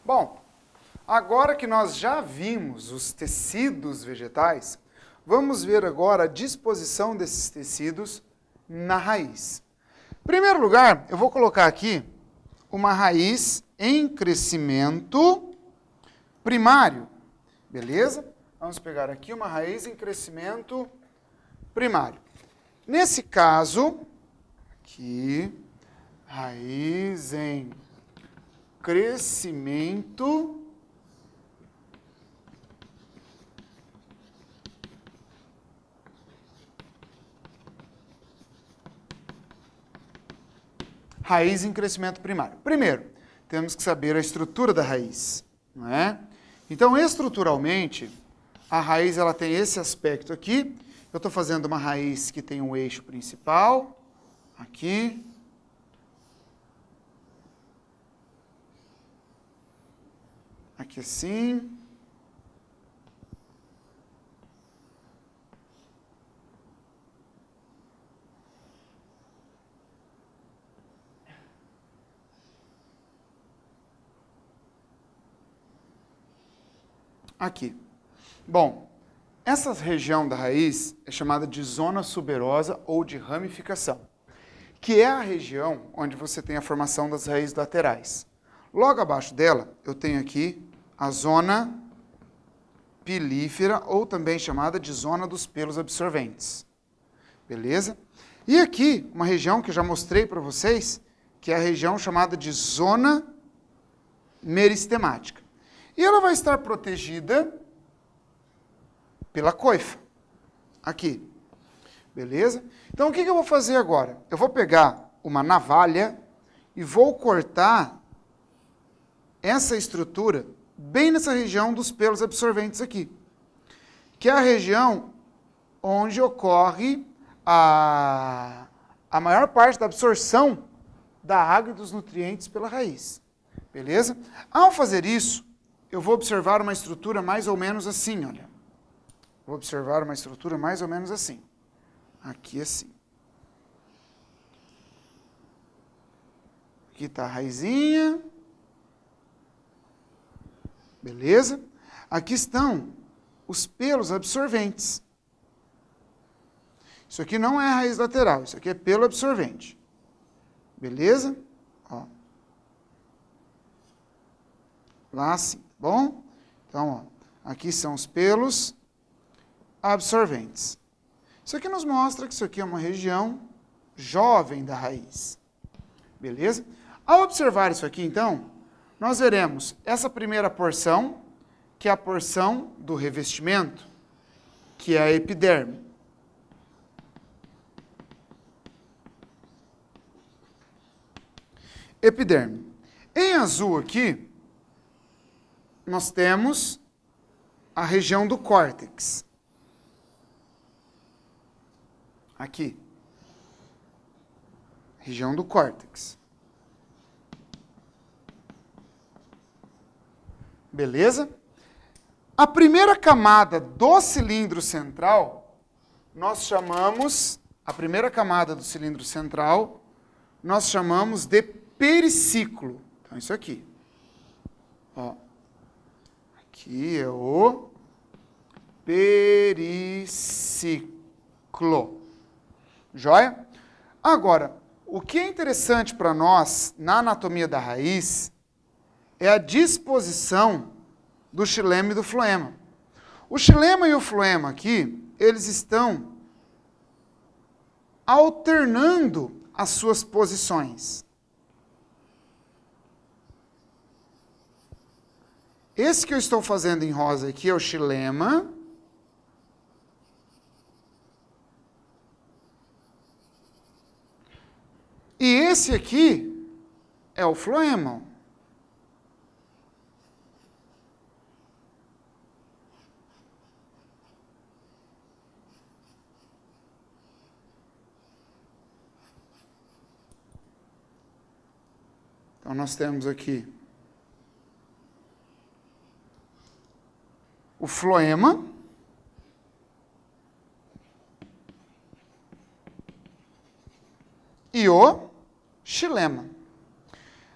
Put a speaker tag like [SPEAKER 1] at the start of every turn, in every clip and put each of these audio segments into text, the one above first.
[SPEAKER 1] Bom, agora que nós já vimos os tecidos vegetais, vamos ver agora a disposição desses tecidos na raiz. Em primeiro lugar, eu vou colocar aqui uma raiz em crescimento primário, beleza? Vamos pegar aqui uma raiz em crescimento primário. Nesse caso, aqui, raiz em crescimento raiz em crescimento primário. Primeiro, temos que saber a estrutura da raiz, não é? Então, estruturalmente, a raiz ela tem esse aspecto aqui. Eu estou fazendo uma raiz que tem um eixo principal, aqui. Aqui assim. Aqui. Bom, essa região da raiz é chamada de zona suberosa ou de ramificação, que é a região onde você tem a formação das raízes laterais. Logo abaixo dela, eu tenho aqui a zona pilífera, ou também chamada de zona dos pelos absorventes. Beleza? E aqui, uma região que eu já mostrei para vocês, que é a região chamada de zona meristemática. E ela vai estar protegida pela coifa. Aqui. Beleza? Então, o que eu vou fazer agora? Eu vou pegar uma navalha e vou cortar essa estrutura bem nessa região dos pelos absorventes aqui, que é a região onde ocorre a maior parte da absorção da água e dos nutrientes pela raiz. Beleza? Ao fazer isso, eu vou observar uma estrutura mais ou menos assim, olha. Vou observar uma estrutura mais ou menos assim. Aqui assim. Aqui está a raizinha. Beleza? Aqui estão os pelos absorventes. Isso aqui não é a raiz lateral, isso aqui é pelo absorvente. Beleza? Ó. Lá assim, tá bom? Então, ó, aqui são os pelos absorventes. Isso aqui nos mostra que isso aqui é uma região jovem da raiz. Beleza? Ao observar isso aqui, então, nós veremos essa primeira porção, que é a porção do revestimento, que é a epiderme. Epiderme. Em azul aqui, nós temos a região do córtex. Aqui. Região do córtex. Beleza? A primeira camada do cilindro central, nós chamamos, a primeira camada do cilindro central, nós chamamos de periciclo. Então, isso aqui. Ó. Aqui é o periciclo. Joia? Agora, o que é interessante para nós na anatomia da raiz é a disposição do xilema e do floema. O xilema e o floema aqui, eles estão alternando as suas posições. Esse que eu estou fazendo em rosa aqui é o xilema. E esse aqui é o floema. Então, nós temos aqui o floema e o xilema.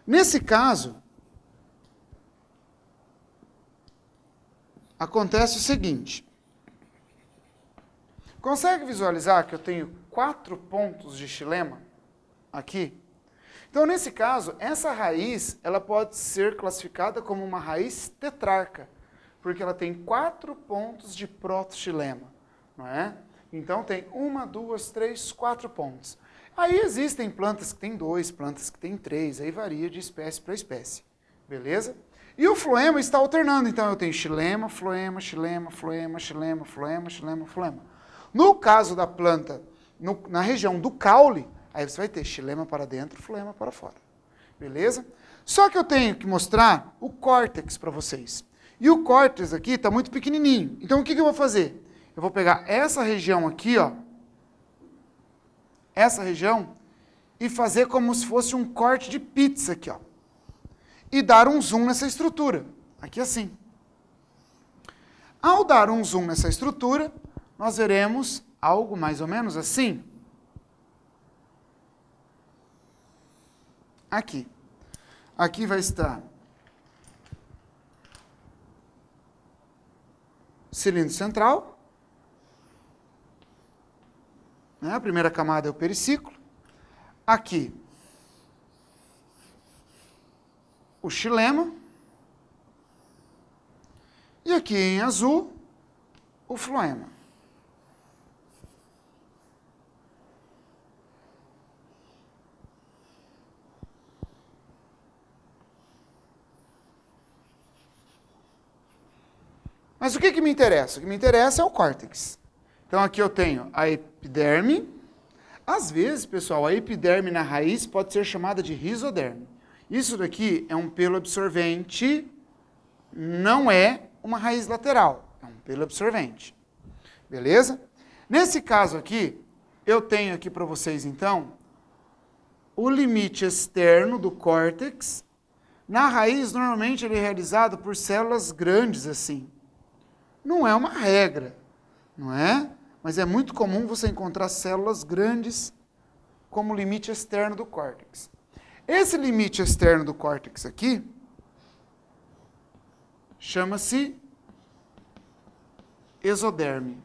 [SPEAKER 1] Nesse caso, acontece o seguinte. Consegue visualizar que eu tenho 4 pontos de xilema aqui? Então, nesse caso, essa raiz ela pode ser classificada como uma raiz tetrarca, porque ela tem 4 pontos de protoxilema, não é? Então, tem 1, 2, 3, 4 pontos. Aí existem plantas que têm 2, plantas que têm 3, aí varia de espécie para espécie, beleza? E o floema está alternando, então eu tenho xilema, floema, xilema, floema, xilema, floema, xilema, floema. No caso da planta, na região do caule, aí você vai ter xilema para dentro, floema para fora. Beleza? Só que eu tenho que mostrar o córtex para vocês. E o córtex aqui está muito pequenininho. Então o que eu vou fazer? Eu vou pegar essa região aqui, ó. Essa região. E fazer como se fosse um corte de pizza aqui, ó. E dar um zoom nessa estrutura. Aqui assim. Ao dar um zoom nessa estrutura, nós veremos algo mais ou menos assim. Aqui. Aqui vai estar cilindro central. Né? A primeira camada é o periciclo. Aqui, o xilema. E aqui em azul, o floema. Mas o que me interessa? O que me interessa é o córtex. Então aqui eu tenho a epiderme. Às vezes, pessoal, a epiderme na raiz pode ser chamada de rizoderme. Isso daqui é um pelo absorvente, não é uma raiz lateral, é um pelo absorvente. Beleza? Nesse caso aqui, eu tenho aqui para vocês, então, o limite externo do córtex. Na raiz, normalmente, ele é realizado por células grandes, assim. Não é uma regra, não é? Mas é muito comum você encontrar células grandes como limite externo do córtex. Esse limite externo do córtex aqui chama-se exoderme.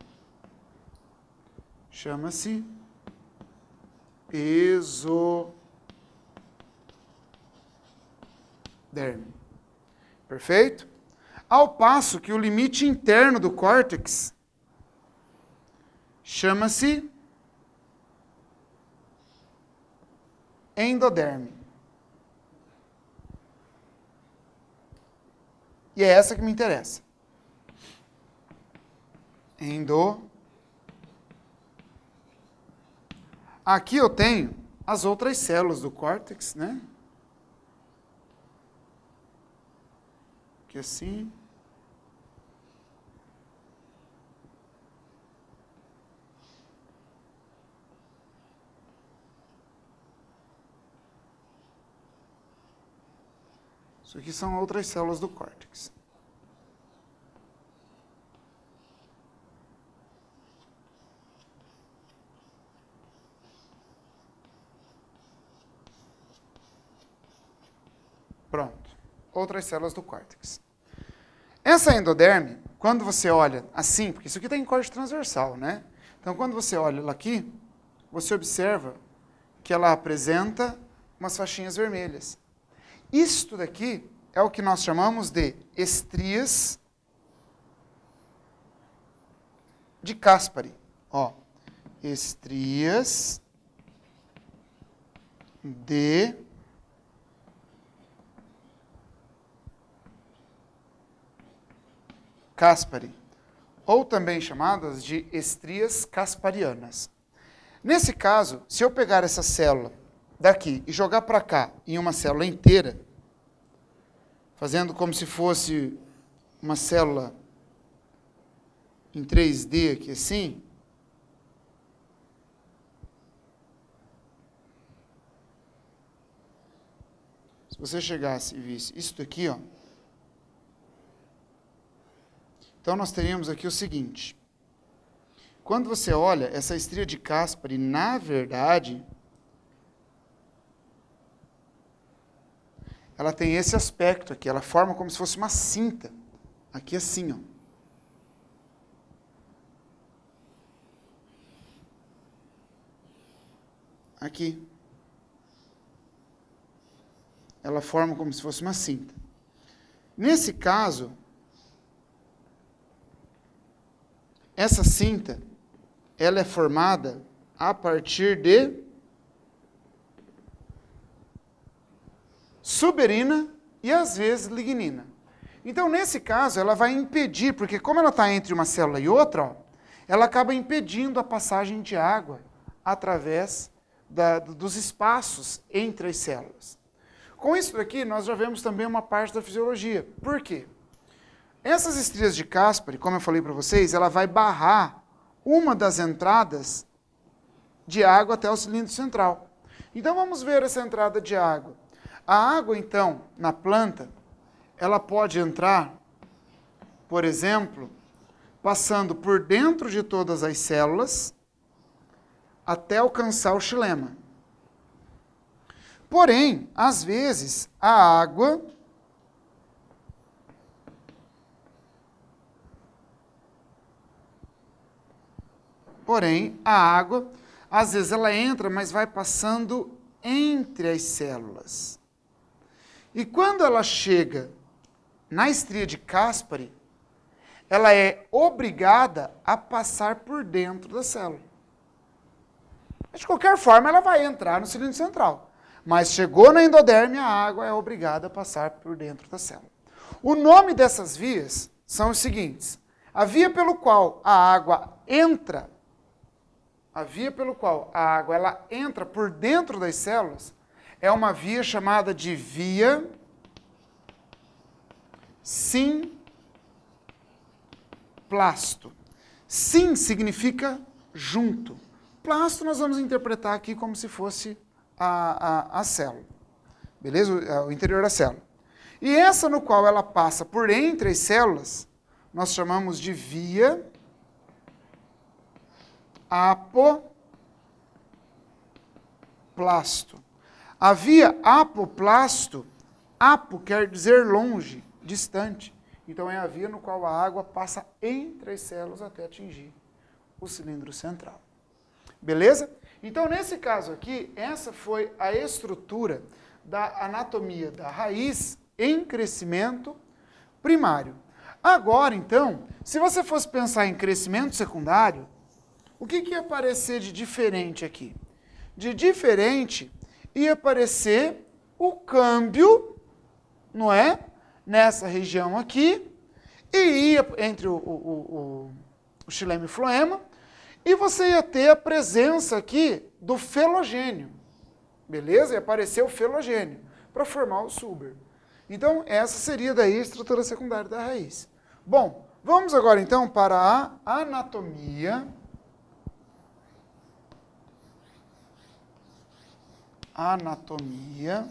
[SPEAKER 1] Chama-se exoderme. Perfeito? Ao passo que o limite interno do córtex chama-se endoderme. E é essa que me interessa. Aqui eu tenho as outras células do córtex, né? Aqui assim. Isso aqui são outras células do córtex. Pronto. Outras células do córtex. Essa endoderme, quando você olha assim, porque isso aqui está em corte transversal, né? Então, quando você olha ela aqui, você observa que ela apresenta umas faixinhas vermelhas. Isto daqui é o que nós chamamos de estrias de Caspari. Ó, estrias de Caspari, ou também chamadas de estrias casparianas. Nesse caso, se eu pegar essa célula daqui e jogar para cá em uma célula inteira, fazendo como se fosse uma célula em 3D aqui assim, se você chegasse e visse isso daqui, ó, Então, nós teríamos aqui o seguinte. Quando você olha, essa estria de Caspari, na verdade, ela tem esse aspecto aqui. Ela forma como se fosse uma cinta. Aqui assim, ó. Aqui. Ela forma como se fosse uma cinta. Nesse caso, essa cinta, ela é formada a partir de suberina e, às vezes, lignina. Então, nesse caso, ela vai impedir, porque como ela está entre uma célula e outra, ó, ela acaba impedindo a passagem de água através dos espaços entre as células. Com isso daqui, nós já vemos também uma parte da fisiologia. Por quê? Essas estrias de Caspari, como eu falei para vocês, ela vai barrar uma das entradas de água até o cilindro central. Então, vamos ver essa entrada de água. A água, então, na planta, ela pode entrar, por exemplo, passando por dentro de todas as células até alcançar o xilema. Porém, às vezes, a água às vezes ela entra, mas vai passando entre as células. E quando ela chega na estria de Caspari, ela é obrigada a passar por dentro da célula. De qualquer forma, ela vai entrar no cilindro central. Mas chegou na endoderme, a água é obrigada a passar por dentro da célula. O nome dessas vias são os seguintes. A via pelo qual a água entra ela entra por dentro das células é uma via chamada de via simplasto. Sim significa junto. Plasto nós vamos interpretar aqui como se fosse a célula. Beleza? O interior da célula. E essa no qual ela passa por entre as células, nós chamamos de via apoplasto. A via apoplasto, apo quer dizer longe, distante. Então é a via no qual a água passa entre as células até atingir o cilindro central. Beleza? Então, nesse caso aqui, essa foi a estrutura da anatomia da raiz em crescimento primário. Agora, então, se você fosse pensar em crescimento secundário, o que ia aparecer de diferente aqui? De diferente ia aparecer o câmbio, não é? Nessa região aqui, e ia entre o xilema e o floema, e você ia ter a presença aqui do felogênio, beleza? Ia aparecer o felogênio para formar o suber. Então, essa seria daí a estrutura secundária da raiz. Bom, vamos agora então para a anatomia. Anatomia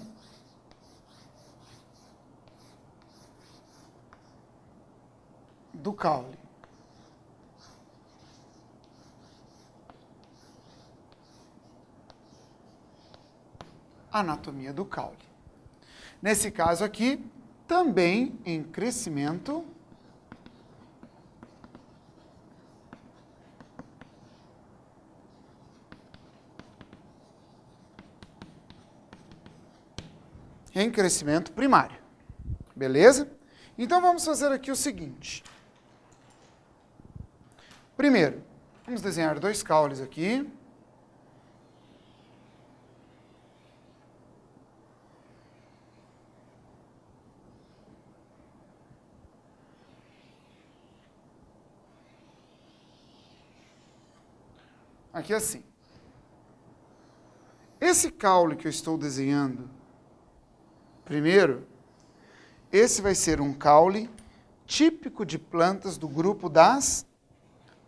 [SPEAKER 1] do caule. Anatomia do caule. Nesse caso aqui, também em crescimento primário. Beleza? Então vamos fazer aqui o seguinte. Primeiro, vamos desenhar dois caules aqui. Aqui assim. Esse caule que eu estou desenhando, primeiro, esse vai ser um caule típico de plantas do grupo das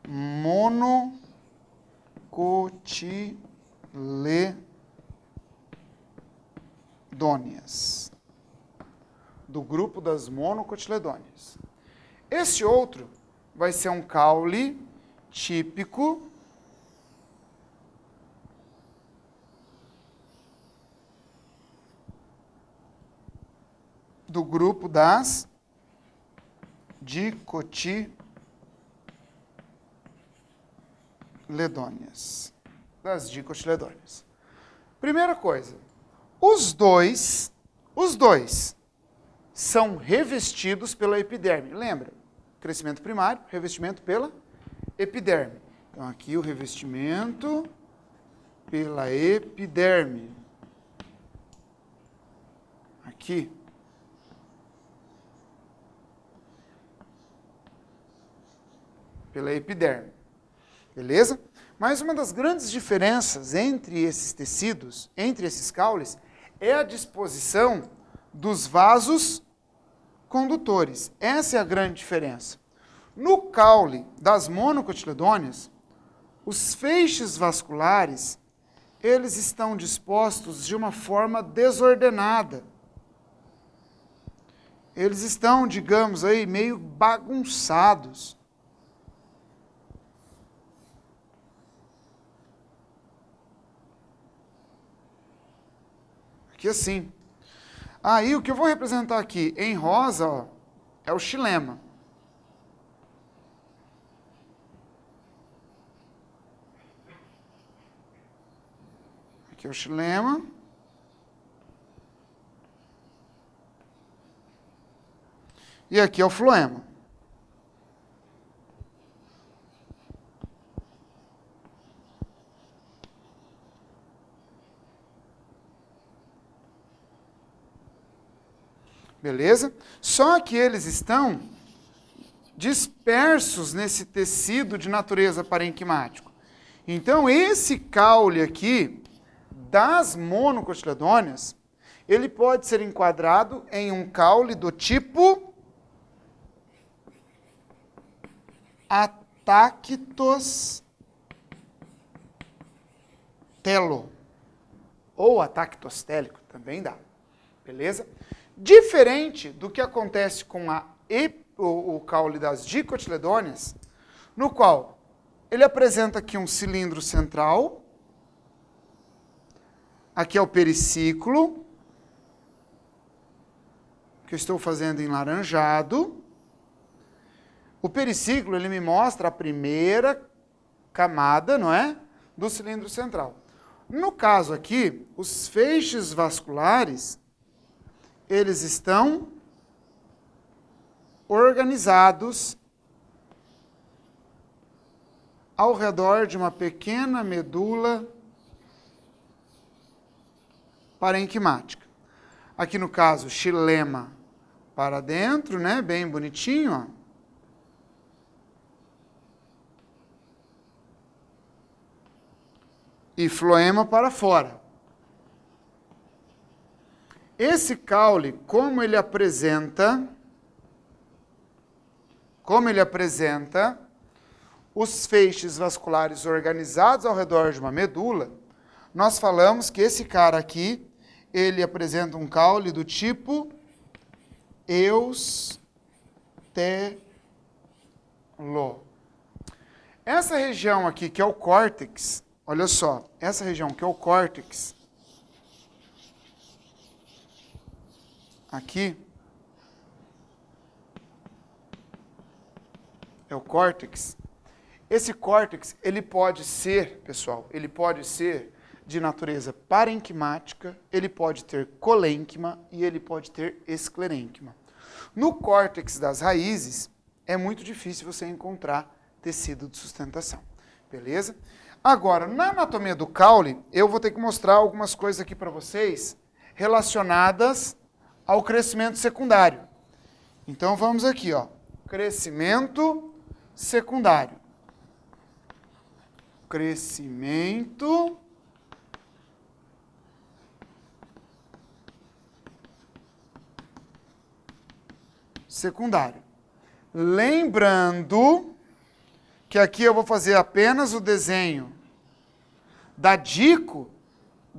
[SPEAKER 1] monocotiledôneas. Do grupo das monocotiledôneas. Esse outro vai ser um caule típico do grupo das dicotiledôneas. Primeira coisa, os dois são revestidos pela epiderme. Lembra? Crescimento primário, revestimento pela epiderme. Então, aqui o revestimento pela epiderme. Aqui. Pela epiderme. Beleza? Mas uma das grandes diferenças entre esses tecidos, entre esses caules, é a disposição dos vasos condutores. Essa é a grande diferença. No caule das monocotiledôneas, os feixes vasculares, eles estão dispostos de uma forma desordenada. Eles estão, digamos aí, meio bagunçados. Aqui assim. Aí o que eu vou representar aqui em rosa, ó, é o xilema. Aqui é o xilema. E aqui é o floema. Beleza? Só que eles estão dispersos nesse tecido de natureza parenquimático. Então, esse caule aqui, das monocotiledôneas, ele pode ser enquadrado em um caule do tipo atactostelo. Ou atactostélico, também dá. Beleza? Diferente do que acontece com o caule das dicotiledôneas, no qual ele apresenta aqui um cilindro central, aqui é o periciclo, que eu estou fazendo em laranjado. O periciclo, ele me mostra a primeira camada, não é? Do cilindro central. No caso aqui, os feixes vasculares, eles estão organizados ao redor de uma pequena medula parenquimática. Aqui no caso, xilema para dentro, né? Bem bonitinho, ó. E floema para fora. Esse caule, como ele apresenta os feixes vasculares organizados ao redor de uma medula, nós falamos que esse cara aqui, ele apresenta um caule do tipo eustelo. Essa região aqui, que é o córtex, olha só, essa região que é o córtex, aqui é o córtex. Esse córtex, ele pode ser, pessoal, ele pode ser de natureza parenquimática, ele pode ter colênquima e ele pode ter esclerênquima. No córtex das raízes, é muito difícil você encontrar tecido de sustentação, beleza? Agora, na anatomia do caule, eu vou ter que mostrar algumas coisas aqui para vocês relacionadas ao crescimento secundário. Então, vamos aqui, ó. Crescimento secundário. Crescimento secundário. Lembrando que aqui eu vou fazer apenas o desenho da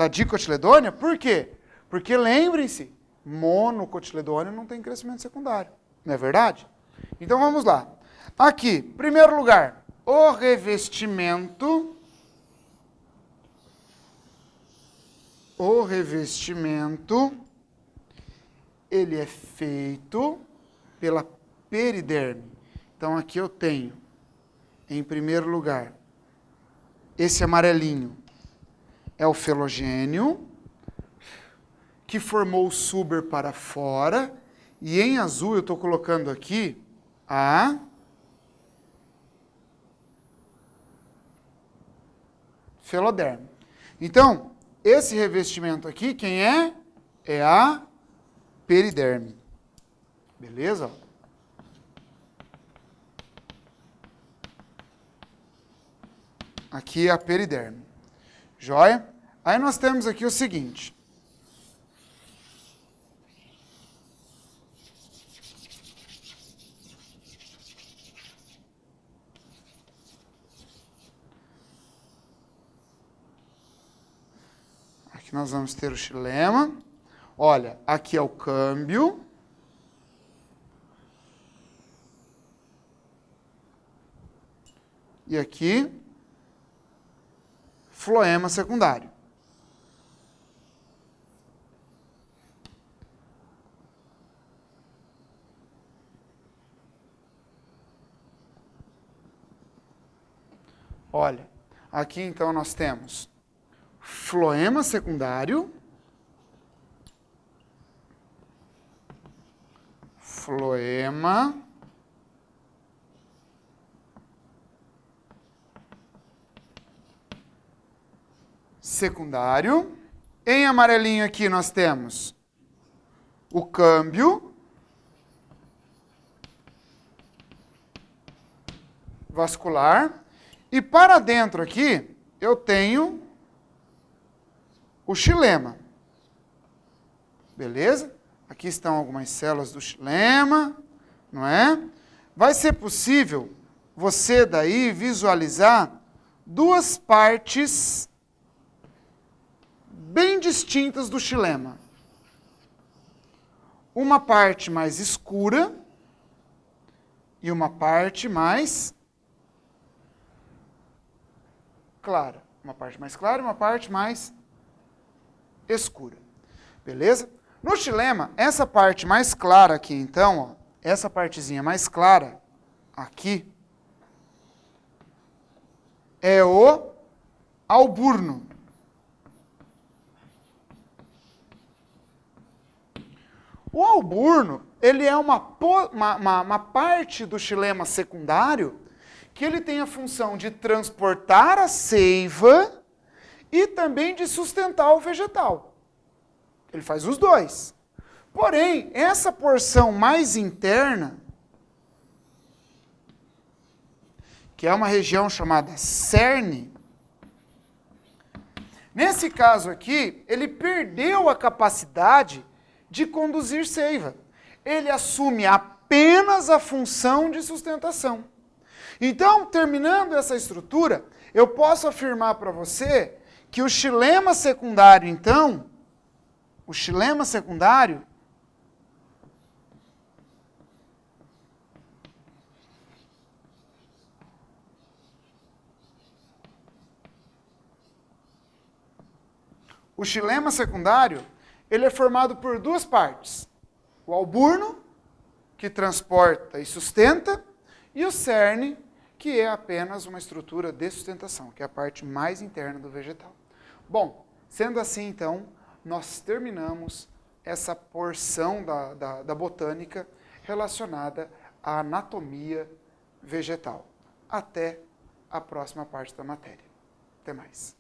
[SPEAKER 1] dicotiledônea. Por quê? Porque lembrem-se, monocotiledônea não tem crescimento secundário. Não é verdade? Então vamos lá. Aqui, primeiro lugar, o revestimento ele é feito pela periderme. Então aqui eu tenho, em primeiro lugar, esse amarelinho é o felogênio, que formou o suber para fora, e em azul eu estou colocando aqui a feloderme. Então, esse revestimento aqui, quem é? É a periderme. Beleza? Aqui é a periderme. Joia? Aí nós temos aqui o seguinte. Aqui nós vamos ter o xilema. Olha, aqui é o câmbio. E aqui, floema secundário. Olha, aqui então nós temos floema secundário, floema secundário. Em amarelinho aqui nós temos o câmbio vascular. E para dentro aqui, eu tenho o xilema. Beleza? Aqui estão algumas células do xilema, não é? Vai ser possível você daí visualizar duas partes bem distintas do xilema. Uma parte mais escura e uma parte mais clara. Uma parte mais clara e uma parte mais escura. Beleza? No xilema, essa parte mais clara aqui, então, ó, essa partezinha mais clara aqui é o alburno. O alburno, ele é uma parte do xilema secundário que ele tem a função de transportar a seiva e também de sustentar o vegetal. Ele faz os dois. Porém, essa porção mais interna, que é uma região chamada cerne, nesse caso aqui, ele perdeu a capacidade de conduzir seiva. Ele assume apenas a função de sustentação. Então, terminando essa estrutura, eu posso afirmar para você que o xilema secundário, então, o xilema secundário ele é formado por duas partes. O alburno, que transporta e sustenta, e o cerne, que é apenas uma estrutura de sustentação, que é a parte mais interna do vegetal. Bom, sendo assim, então, nós terminamos essa porção da botânica relacionada à anatomia vegetal. Até a próxima parte da matéria. Até mais.